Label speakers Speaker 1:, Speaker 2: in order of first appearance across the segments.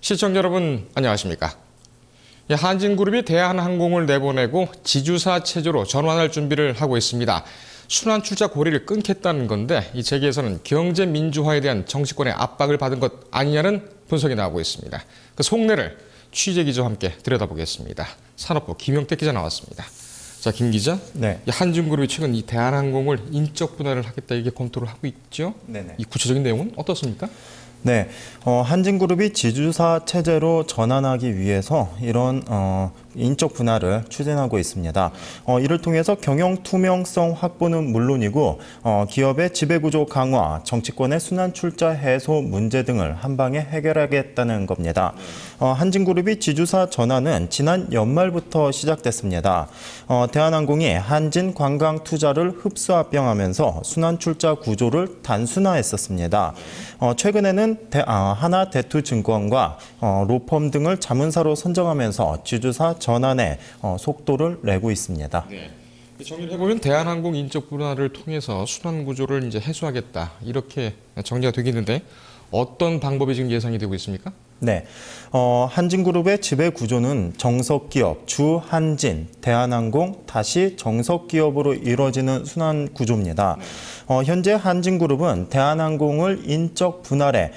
Speaker 1: 시청자 여러분 안녕하십니까? 한진그룹이 대한항공을 내보내고 지주사 체제로 전환할 준비를 하고 있습니다. 순환출자 고리를 끊겠다는 건데 이 재계에서는 경제 민주화에 대한 정치권의 압박을 받은 것 아니냐는 분석이 나오고 있습니다. 그 속내를 취재 기자와 함께 들여다보겠습니다. 산업부 김영택 기자 나왔습니다. 자, 김 기자.
Speaker 2: 네.
Speaker 1: 한진그룹이 최근 이 대한항공을 인적 분할을 하겠다 이렇게 검토를 하고 있죠.
Speaker 2: 네네.
Speaker 1: 이 구체적인 내용은 어떻습니까?
Speaker 2: 네, 한진그룹이 지주사 체제로 전환하기 위해서 이런 인적 분할을 추진하고 있습니다. 이를 통해서 경영 투명성 확보는 물론이고 기업의 지배구조 강화, 정치권의 순환 출자 해소 문제 등을 한 방에 해결하겠다는 겁니다. 한진그룹이 지주사 전환은 지난 연말부터 시작됐습니다. 대한항공이 한진 관광 투자를 흡수 합병하면서 순환 출자 구조를 단순화했었습니다. 최근에는 하나대투증권과 로펌 등을 자문사로 선정하면서 지주사 전환에 속도를 내고 있습니다.
Speaker 1: 네. 정리를 해보면 대한항공 인적 분할을 통해서 순환 구조를 이제 해소하겠다 이렇게 정리가 되겠는데 어떤 방법이 지금 예상이 되고 있습니까?
Speaker 2: 네, 한진그룹의 지배 구조는 정석기업, 주한진, 대한항공, 다시 정석기업으로 이루어지는 순환 구조입니다. 현재 한진그룹은 대한항공을 인적 분할해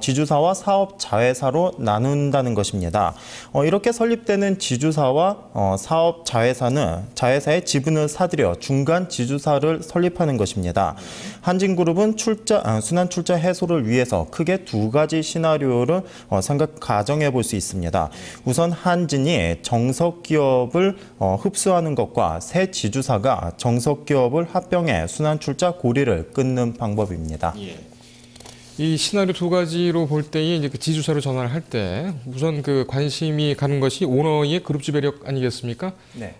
Speaker 2: 지주사와 사업 자회사로 나눈다는 것입니다. 이렇게 설립되는 지주사와 사업 자회사의 지분을 사들여 중간 지주사를 설립하는 것입니다. 한진그룹은 순환 출자 해소를 위해서 크게 두 가지 시나리오를 가정해 볼 수 있습니다. 우선 한진이 정석기업을 흡수하는 것과 새 지주사가 정석기업을 합병해 순환 출자 고리를 끊는 방법입니다.
Speaker 1: 예. 이 시나리오 두 가지로 볼 때에 이제 그 지주사로 전환을 할 때 우선 그 관심이 가는 것이 오너의 그룹 지배력 아니겠습니까?
Speaker 2: 네.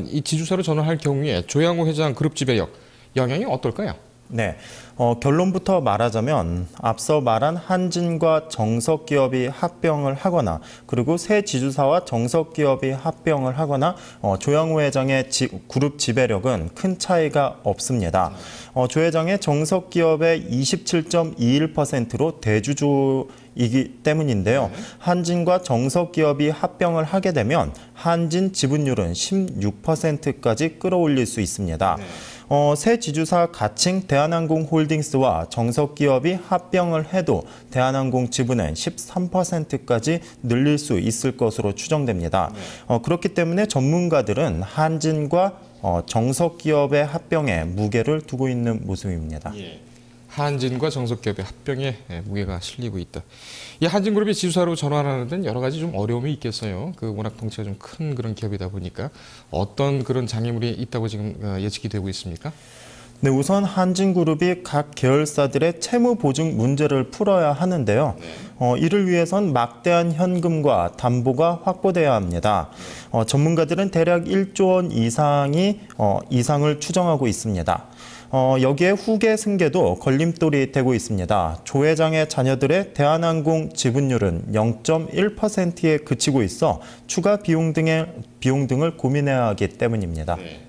Speaker 1: 이 지주사로 전환할 경우에 조양호 회장 그룹 지배력 영향이 어떨까요?
Speaker 2: 네, 결론부터 말하자면 앞서 말한 한진과 정석기업이 합병을 하거나 그리고 새 지주사와 정석기업이 합병을 하거나 조양호 회장의 그룹 지배력은 큰 차이가 없습니다. 조 회장의 정석기업의 27.21%로 대주주이기 때문인데요. 한진과 정석기업이 합병을 하게 되면 한진 지분율은 16%까지 끌어올릴 수 있습니다. 새 지주사 가칭 대한항공홀딩스와 정석기업이 합병을 해도 대한항공 지분은 13%까지 늘릴 수 있을 것으로 추정됩니다. 그렇기 때문에 전문가들은 한진과 정석기업의 합병에 무게를 두고 있는 모습입니다.
Speaker 1: 예. 한진과 정석기업의 합병에 무게가 실리고 있다. 이 한진그룹이 지주사로 전환하는 데는 여러 가지 좀 어려움이 있겠어요. 그 워낙 덩치가 좀 큰 그런 기업이다 보니까 어떤 그런 장애물이 있다고 지금 예측이 되고 있습니까?
Speaker 2: 네, 우선 한진그룹이 각 계열사들의 채무 보증 문제를 풀어야 하는데요. 이를 위해선 막대한 현금과 담보가 확보돼야 합니다. 전문가들은 대략 1조 원 이상을 추정하고 있습니다. 여기에 후계 승계도 걸림돌이 되고 있습니다. 조 회장의 자녀들의 대한항공 지분율은 0.1%에 그치고 있어 추가 비용 등을 고민해야 하기 때문입니다.
Speaker 1: 네.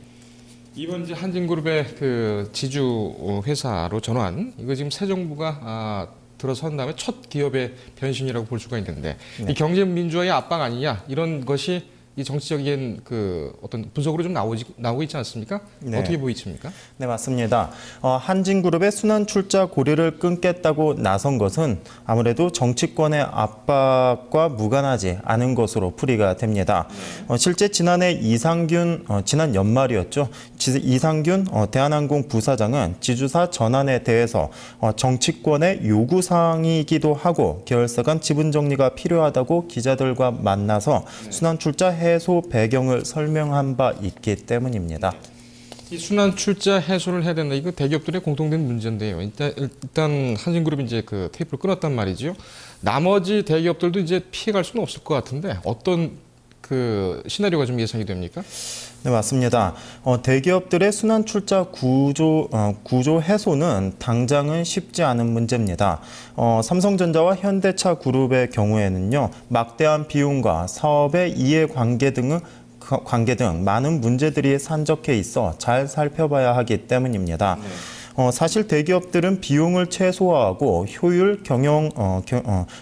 Speaker 1: 이번 이제 한진그룹의 그 지주 회사로 전환 이거 지금 새 정부가 들어선 다음에 첫 기업의 변신이라고 볼 수가 있는데 이 경제 민주화의 압박 아니냐 이런 것이 이 정치적인 그 어떤 분석으로 좀 나오고 있지 않습니까?
Speaker 2: 네.
Speaker 1: 어떻게 보이십니까?
Speaker 2: 네, 맞습니다. 한진그룹의 순환 출자 고리를 끊겠다고 나선 것은 아무래도 정치권의 압박과 무관하지 않은 것으로 풀이가 됩니다. 실제 지난 연말이었죠. 이상균 대한항공 부사장은 지주사 전환에 대해서 정치권의 요구사항이기도 하고 계열사 간 지분 정리가 필요하다고 기자들과 만나서 순환 출자 해소 배경을 설명한 바 있기 때문입니다.
Speaker 1: 이 순환 출자 해소를 해야 된다. 이거 대기업들의 공통된 문제인데요. 일단 한진그룹이 이제 그 테이프를 끊었단 말이지요. 나머지 대기업들도 이제 피해갈 수는 없을 것 같은데 어떤 그 시나리오가 좀 예상이 됩니까?
Speaker 2: 네, 맞습니다. 대기업들의 순환 출자 구조 해소는 당장은 쉽지 않은 문제입니다. 삼성전자와 현대차 그룹의 경우에는요, 막대한 비용과 사업의 이해관계 등 많은 문제들이 산적해 있어 잘 살펴봐야 하기 때문입니다. 사실 대기업들은 비용을 최소화하고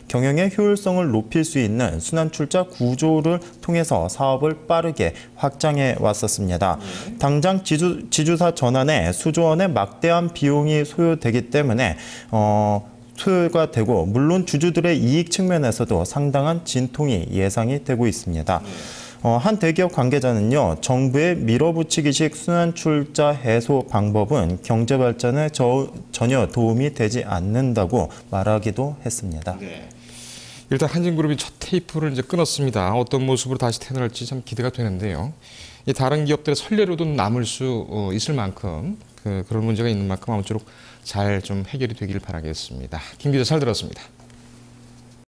Speaker 2: 경영의 효율성을 높일 수 있는 순환출자 구조를 통해서 사업을 빠르게 확장해 왔었습니다. 당장 지주사 전환에 수조 원의 막대한 비용이 소요되기 때문에 소요가 되고 물론 주주들의 이익 측면에서도 상당한 진통이 예상이 되고 있습니다. 한 대기업 관계자는요, 정부의 밀어붙이기식 순환출자 해소 방법은 경제 발전에 전혀 도움이 되지 않는다고 말하기도 했습니다.
Speaker 1: 네. 일단 한진그룹이 첫 테이프를 이제 끊었습니다. 어떤 모습으로 다시 태어날지 참 기대가 되는데요. 이 다른 기업들의 선례로도 남을 수 있을 만큼 그런 문제가 있는 만큼 아무쪼록 잘 좀 해결이 되길 바라겠습니다. 김 기자 잘 들었습니다.